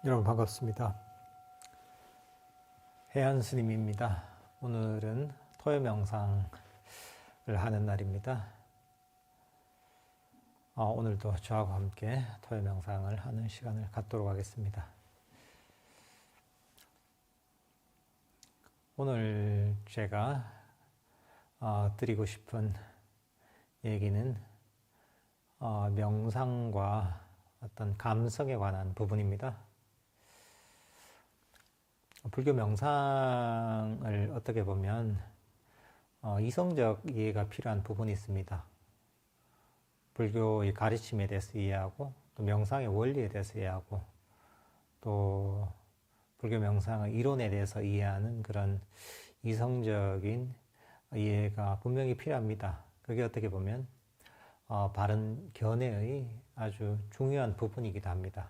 여러분 반갑습니다. 해안 스님입니다. 오늘은 토요 명상을 하는 날입니다. 오늘도 저하고 함께 토요 명상을 하는 시간을 갖도록 하겠습니다. 오늘 제가 드리고 싶은 얘기는 명상과 어떤 감성에 관한 부분입니다. 불교 명상을 어떻게 보면 이성적 이해가 필요한 부분이 있습니다. 불교의 가르침에 대해서 이해하고 또 명상의 원리에 대해서 이해하고 또 불교 명상의 이론에 대해서 이해하는 그런 이성적인 이해가 분명히 필요합니다. 그게 어떻게 보면 바른 견해의 아주 중요한 부분이기도 합니다.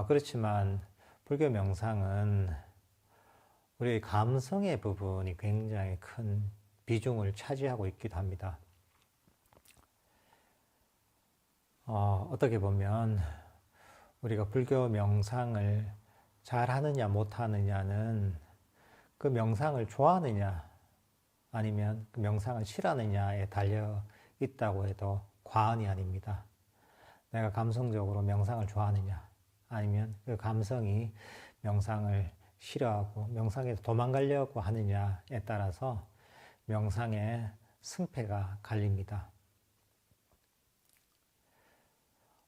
그렇지만 불교 명상은 우리의 감성의 부분이 굉장히 큰 비중을 차지하고 있기도 합니다. 어떻게 보면 우리가 불교 명상을 잘하느냐 못하느냐는 그 명상을 좋아하느냐 아니면 그 명상을 싫어하느냐에 달려 있다고 해도 과언이 아닙니다. 내가 감성적으로 명상을 좋아하느냐 아니면 그 감성이 명상을 싫어하고 명상에서 도망가려고 하느냐에 따라서 명상의 승패가 갈립니다.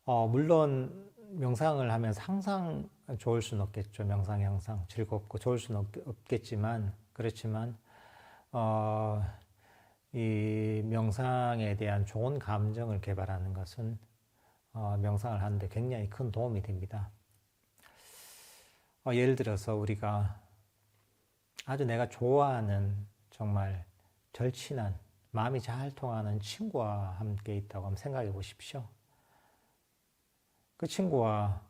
물론 명상을 하면서 항상 좋을 수는 없겠죠. 명상이 항상 즐겁고 좋을 수는 없겠지만 그렇지만 이 명상에 대한 좋은 감정을 개발하는 것은 명상을 하는데 굉장히 큰 도움이 됩니다. 예를 들어서 우리가 아주 내가 좋아하는 정말 절친한 마음이 잘 통하는 친구와 함께 있다고 한번 생각해 보십시오. 그 친구와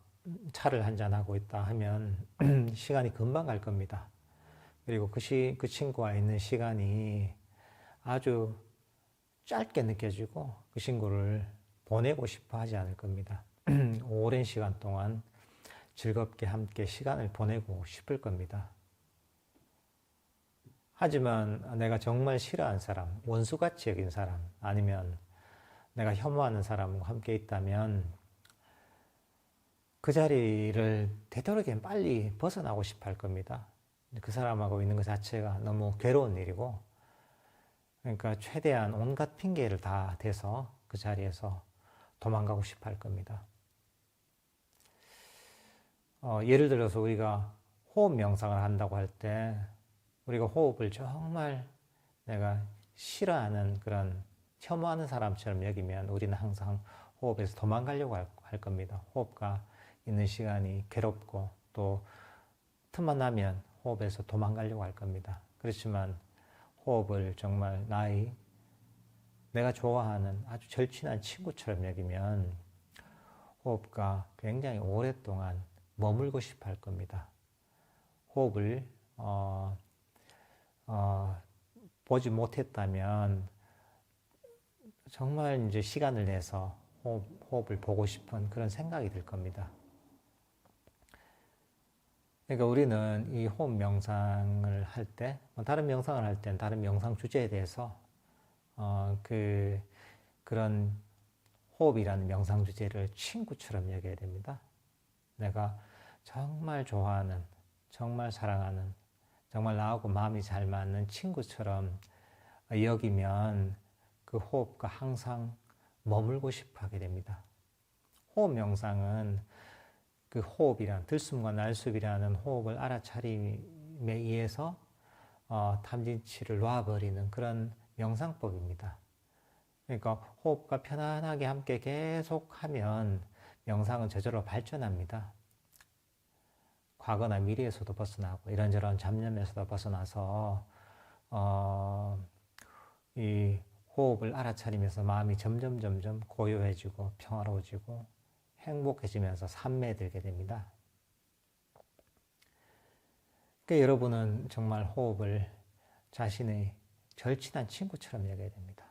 차를 한잔하고 있다 하면 시간이 금방 갈 겁니다. 그리고 그 친구와 있는 시간이 아주 짧게 느껴지고 그 친구를 보내고 싶어 하지 않을 겁니다. 오랜 시간 동안 즐겁게 함께 시간을 보내고 싶을 겁니다. 하지만 내가 정말 싫어하는 사람, 원수같이 여긴 사람, 아니면 내가 혐오하는 사람과 함께 있다면 그 자리를 되도록이면 빨리 벗어나고 싶어 할 겁니다. 그 사람하고 있는 것 자체가 너무 괴로운 일이고, 그러니까 최대한 온갖 핑계를 다 대서 그 자리에서 도망가고 싶어 할 겁니다. 예를 들어서 우리가 호흡 명상을 한다고 할 때 우리가 호흡을 정말 내가 싫어하는 그런 혐오하는 사람처럼 여기면 우리는 항상 호흡에서 도망가려고 할 겁니다. 호흡과 있는 시간이 괴롭고 또 틈만 나면 호흡에서 도망가려고 할 겁니다. 그렇지만 호흡을 정말 내가 좋아하는 아주 절친한 친구처럼 여기면 호흡과 굉장히 오랫동안 머물고 싶어 할 겁니다. 호흡을 보지 못했다면 정말 이제 시간을 내서 호흡을 보고 싶은 그런 생각이 들 겁니다. 그러니까 우리는 이 호흡 명상을 할 때, 다른 명상을 할 때는 다른 명상 주제에 대해서 그런 호흡이라는 명상 주제를 친구처럼 여겨야 됩니다. 내가 정말 좋아하는, 정말 사랑하는, 정말 나하고 마음이 잘 맞는 친구처럼 여기면 그 호흡과 항상 머물고 싶어 하게 됩니다. 호흡 명상은 그 호흡이란 들숨과 날숨이라는 호흡을 알아차림에 의해서 탐진치를 놔버리는 그런 명상법입니다. 그러니까 호흡과 편안하게 함께 계속하면 명상은 저절로 발전합니다. 과거나 미래에서도 벗어나고 이런저런 잡념에서도 벗어나서 이 호흡을 알아차리면서 마음이 점점 고요해지고 평화로워지고 행복해지면서 산매에 들게 됩니다. 그러니까 여러분은 정말 호흡을 자신의 절친한 친구처럼 여겨야 됩니다.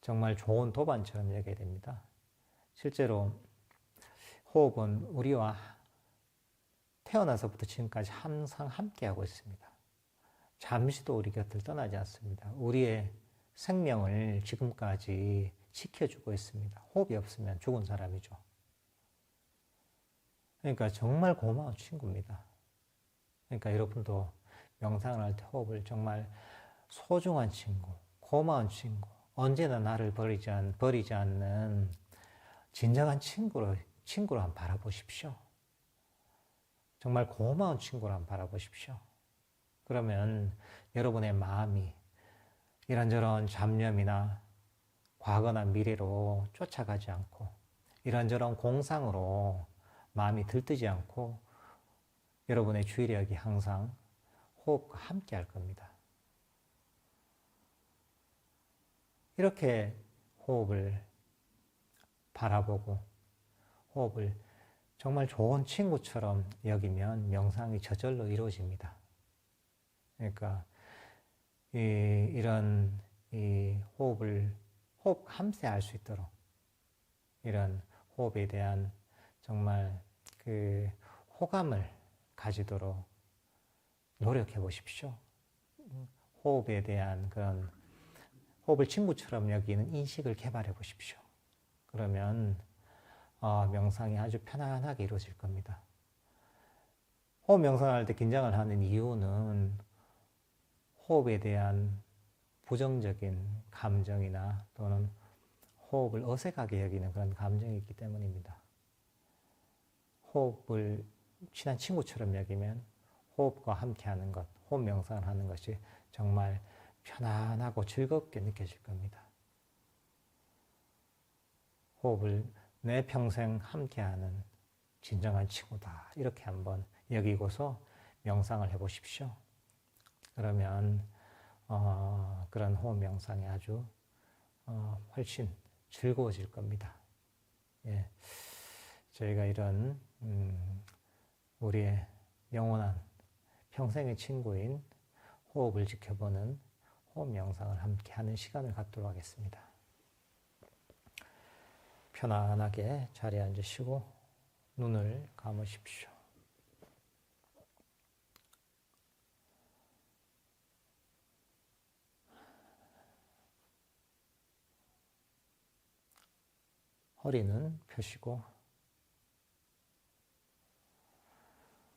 정말 좋은 도반처럼 여겨야 됩니다. 실제로 호흡은 우리와 태어나서부터 지금까지 항상 함께하고 있습니다. 잠시도 우리 곁을 떠나지 않습니다. 우리의 생명을 지금까지 지켜주고 있습니다. 호흡이 없으면 죽은 사람이죠. 그러니까 정말 고마운 친구입니다. 그러니까 여러분도 명상을 할 때 호흡을 정말 소중한 친구, 고마운 친구, 언제나 나를 버리지 않는 진정한 친구로 한번 바라보십시오. 정말 고마운 친구로 한번 바라보십시오. 그러면 여러분의 마음이 이런저런 잡념이나 과거나 미래로 쫓아가지 않고 이런저런 공상으로 마음이 들뜨지 않고 여러분의 주의력이 항상 호흡과 함께 할 겁니다. 이렇게 호흡을 바라보고 호흡을 정말 좋은 친구처럼 여기면 명상이 저절로 이루어집니다. 그러니까 이런 호흡 함세할 수 있도록 이런 호흡에 대한 정말 그 호감을 가지도록 노력해 보십시오. 호흡에 대한 그런 호흡을 친구처럼 여기는 인식을 개발해 보십시오. 그러면 명상이 아주 편안하게 이루어질 겁니다. 호흡 명상을 할 때 긴장을 하는 이유는 호흡에 대한 부정적인 감정이나 또는 호흡을 어색하게 여기는 그런 감정이 있기 때문입니다. 호흡을 친한 친구처럼 여기면 호흡과 함께 하는 것, 호흡 명상을 하는 것이 정말 편안하고 즐겁게 느껴질 겁니다. 호흡을 내 평생 함께하는 진정한 친구다. 이렇게 한번 여기고서 명상을 해보십시오. 그러면 그런 호흡 명상이 아주 훨씬 즐거워질 겁니다. 예, 저희가 이런 우리의 영원한 평생의 친구인 호흡을 지켜보는 호흡 명상을 함께 하는 시간을 갖도록 하겠습니다. 편안하게 자리에 앉으시고 눈을 감으십시오. 허리는 펴시고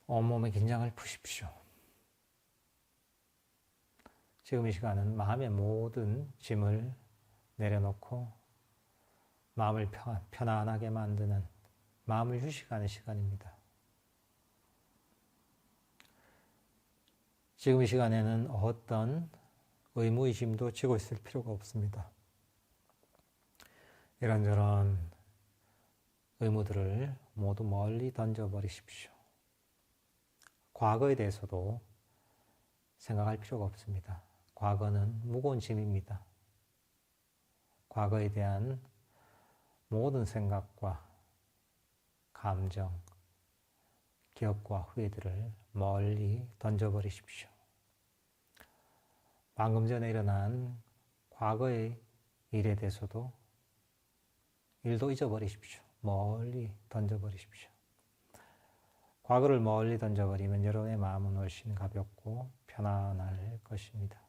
온몸의 긴장을 푸십시오. 지금 이 시간은 마음의 모든 짐을 내려놓고 마음을 편안하게 만드는 마음을 휴식하는 시간입니다. 지금 이 시간에는 어떤 의무의심도 지고 있을 필요가 없습니다. 이런저런 의무들을 모두 멀리 던져버리십시오. 과거에 대해서도 생각할 필요가 없습니다. 과거는 무거운 짐입니다. 과거에 대한 모든 생각과 감정, 기억과 후회들을 멀리 던져버리십시오. 방금 전에 일어난 과거의 일에 대해서도 일도 잊어버리십시오. 멀리 던져버리십시오. 과거를 멀리 던져버리면 여러분의 마음은 훨씬 가볍고 편안할 것입니다.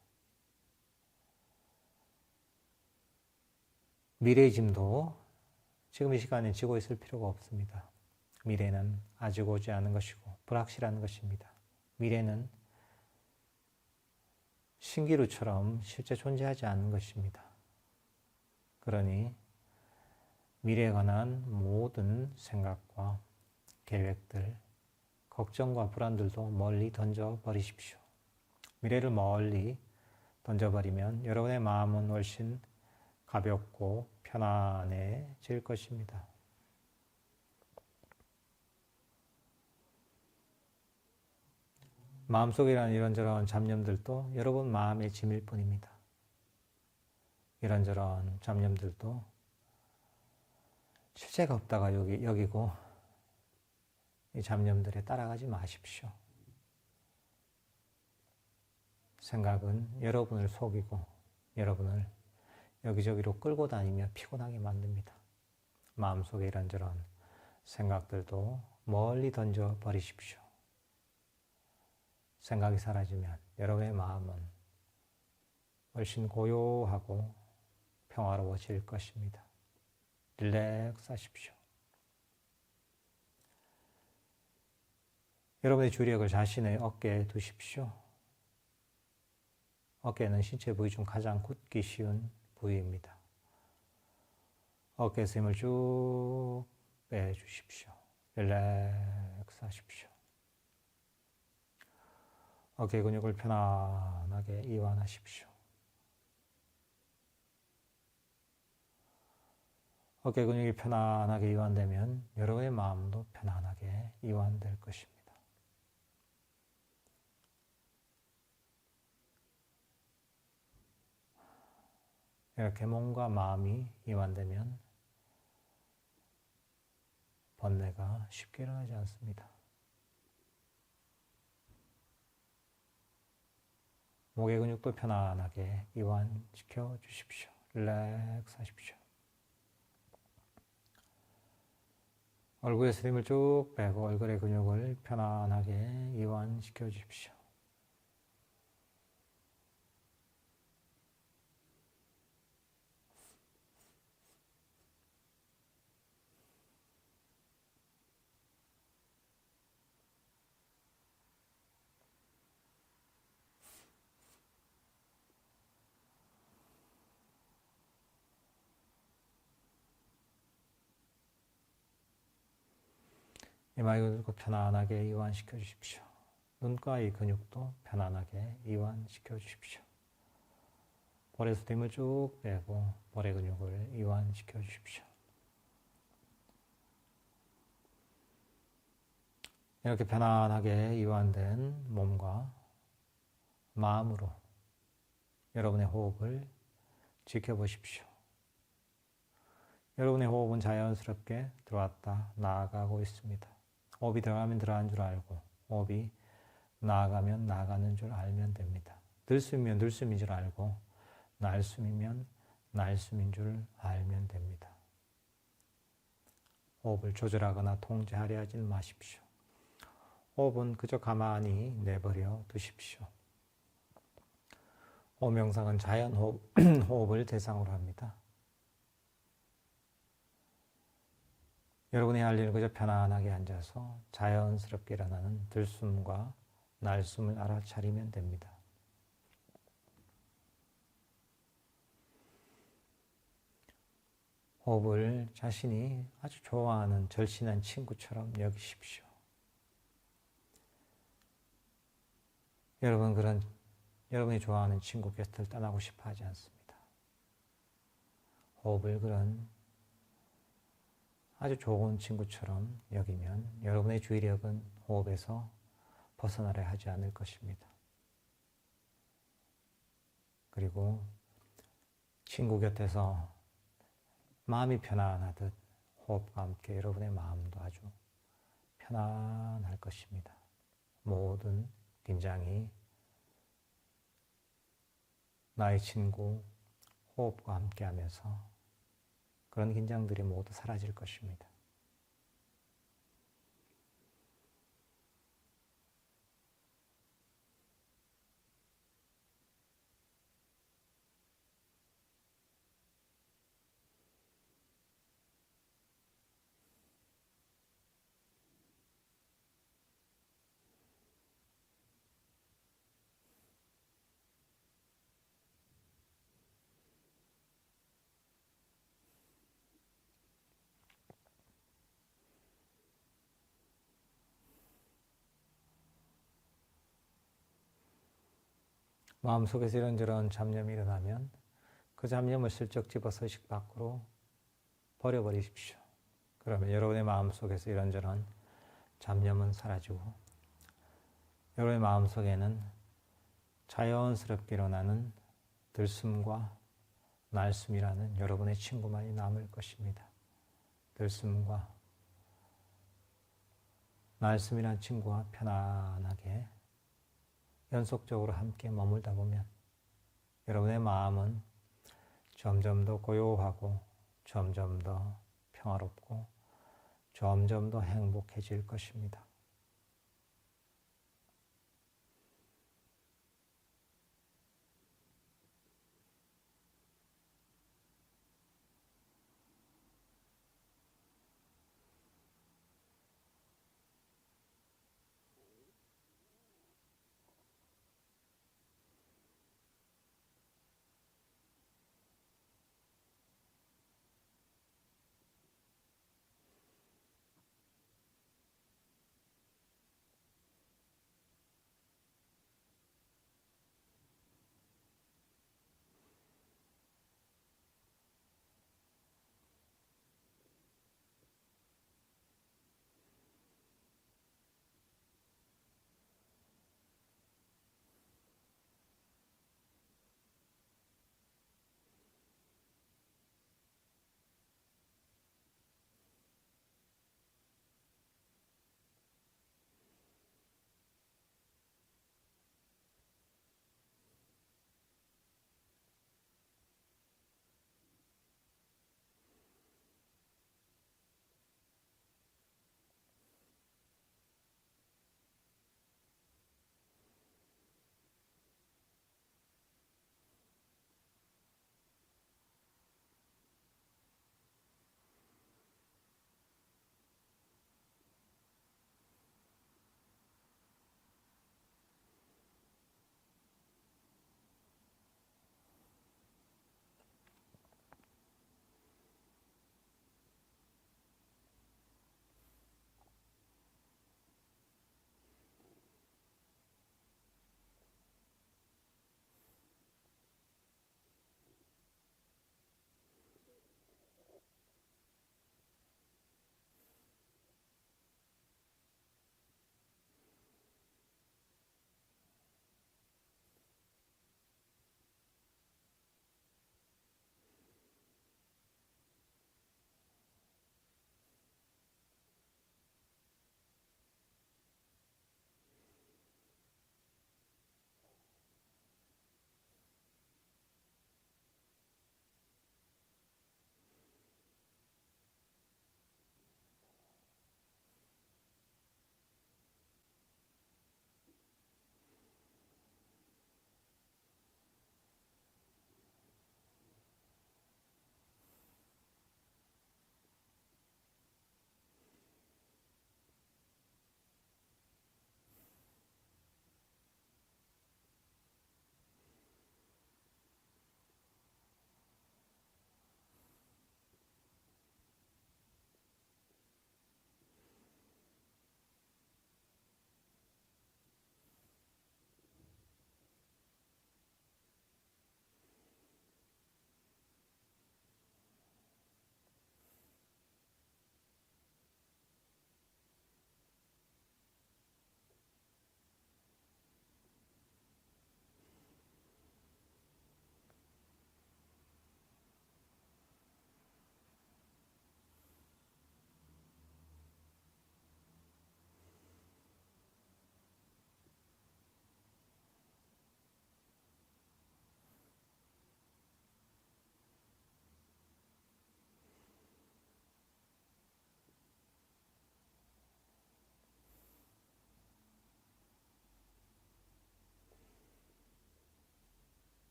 미래의 짐도 지금 이 시간에 지고 있을 필요가 없습니다. 미래는 아직 오지 않은 것이고 불확실한 것입니다. 미래는 신기루처럼 실제 존재하지 않는 것입니다. 그러니 미래에 관한 모든 생각과 계획들, 걱정과 불안들도 멀리 던져버리십시오. 미래를 멀리 던져버리면 여러분의 마음은 훨씬 가볍고 편안해질 것입니다. 마음속에 일어나는 이런저런 잡념들도 여러분 마음의 짐일 뿐입니다. 이런저런 잡념들도 실체가 없다가 여기고 이 잡념들에 따라가지 마십시오. 생각은 여러분을 속이고 여러분을 여기저기로 끌고 다니며 피곤하게 만듭니다. 마음속에 이런저런 생각들도 멀리 던져버리십시오. 생각이 사라지면 여러분의 마음은 훨씬 고요하고 평화로워질 것입니다. 릴렉스 하십시오. 여러분의 주력을 자신의 어깨에 두십시오. 어깨는 신체 부위 중 가장 굳기 쉬운 부위입니다. 어깨에서 힘을 쭉 빼주십시오. 릴렉스 하십시오. 어깨 근육을 편안하게 이완하십시오. 어깨 근육이 편안하게 이완되면 여러분의 마음도 편안하게 이완될 것입니다. 이렇게 몸과 마음이 이완되면 번뇌가 쉽게 일어나지 않습니다. 목의 근육도 편안하게 이완시켜 주십시오. 릴렉스 하십시오. 얼굴에서 힘을 쭉 빼고 얼굴의 근육을 편안하게 이완시켜 주십시오. 이마의 근육도 편안하게 이완시켜 주십시오. 눈가의 근육도 편안하게 이완시켜 주십시오. 볼에서 힘을 쭉 빼고 볼의 근육을 이완시켜 주십시오. 이렇게 편안하게 이완된 몸과 마음으로 여러분의 호흡을 지켜보십시오. 여러분의 호흡은 자연스럽게 들어왔다 나아가고 있습니다. 호흡이 들어가면 들어간 줄 알고 호흡이 나아가면 나아가는 줄 알면 됩니다. 들숨이면 들숨인 줄 알고 날숨이면 날숨인 줄 알면 됩니다. 호흡을 조절하거나 통제하려 하지 마십시오. 호흡은 그저 가만히 내버려 두십시오. 호흡 명상은 자연 호흡을 대상으로 합니다. 여러분이 할 일은 그저 편안하게 앉아서 자연스럽게 일어나는 들숨과 날숨을 알아차리면 됩니다. 호흡을 자신이 아주 좋아하는 절친한 친구처럼 여기십시오. 여러분이 좋아하는 친구 곁을 떠나고 싶어 하지 않습니다. 호흡을 그런 아주 좋은 친구처럼 여기면 여러분의 주의력은 호흡에서 벗어나려 하지 않을 것입니다. 그리고 친구 곁에서 마음이 편안하듯 호흡과 함께 여러분의 마음도 아주 편안할 것입니다. 모든 긴장이 나의 친구 호흡과 함께 하면서 그런 긴장들이 모두 사라질 것입니다. 마음속에서 이런저런 잡념이 일어나면 그 잡념을 슬쩍 집어서 의식 밖으로 버려버리십시오. 그러면 여러분의 마음속에서 이런저런 잡념은 사라지고 여러분의 마음속에는 자연스럽게 일어나는 들숨과 날숨이라는 여러분의 친구만이 남을 것입니다. 들숨과 날숨이라는 친구와 편안하게 연속적으로 함께 머물다 보면 여러분의 마음은 점점 더 고요하고 점점 더 평화롭고 점점 더 행복해질 것입니다.